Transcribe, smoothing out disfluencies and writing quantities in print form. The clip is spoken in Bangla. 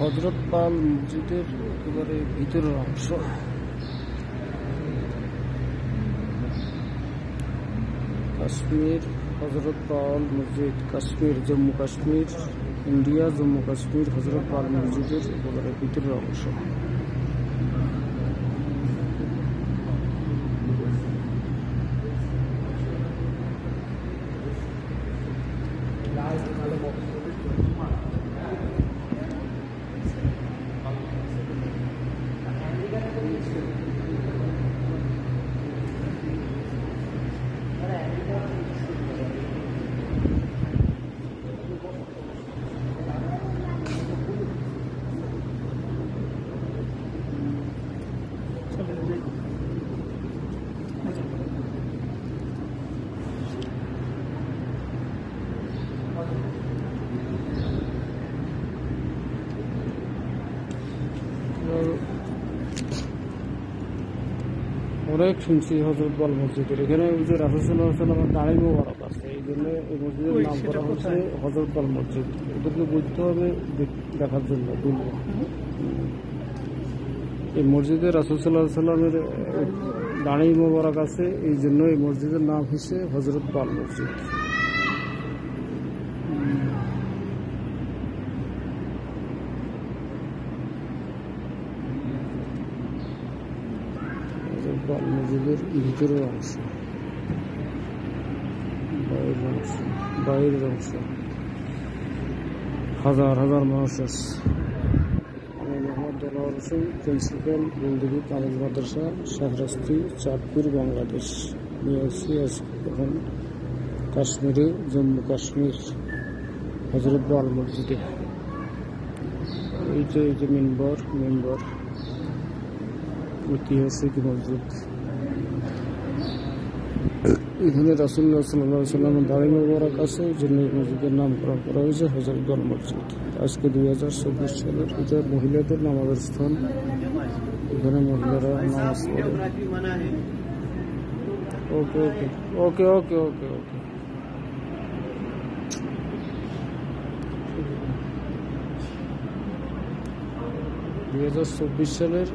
হযরত পাল মসজিদের একেবারে ভিতরের অংশ। কাশ্মীর হযরত পাল মসজিদ, কাশ্মীর, জম্মু কাশ্মীর, ইন্ডিয়া, জম্মু কাশ্মীর। হযরত পাল মসজিদের একেবারে ভিতরের অংশ। অনেক শুনছি হযরত পাল মসজিদের, এখানে যে রাসূল সাল্লাল্লাহু আলাইহি ওয়াসাল্লামের দাড়ি মোবারক আছে, এই জন্য এই মসজিদের নাম করা হচ্ছে হযরত পাল মসজিদ। ওদেরকে বুঝতে হবে দেখার জন্য বলবো। এই মসজিদে রাসূল সাল্লাল্লাহু আলাইহি ওয়াসাল্লামের দাড়ি মোবারক আছে, এই জন্য এই মসজিদের নাম হচ্ছে হযরত পাল মসজিদ। পাল মসজিদের ভিতরের অংশ, বাইরের অংশ। হাজার হাজার মানুষ আছে। আমি মোহাম্মদ দেলোয়ার হোসেন, প্রিন্সিপাল, বন্দীপুর কামিল মাদ্রাসা, শাহরাস্তি, চাঁদপুর, বাংলাদেশ। নিয়ে আসছি এখন কাশ্মীরে, জম্মু কাশ্মীর, হযরত পাল মসজিদে। এই যে মেম্বার ঐতিহাসিক মসজিদ। এখানে রাসূলুল্লাহ সাল্লাল্লাহু আলাইহি ওয়াসাল্লামের দাড়ি মোবারক আছে, এই জন্য এই মসজিদের নামকরণ করা হয়েছে হযরত পাল মসজিদ। আজকে 2024 সালের এটা মহিলাদের নামাজের স্থান। এখানে মহিলারা নামাজ পড়ে। ওকে ওকে ওকে ওকে ওকে ওকে 2024 সালের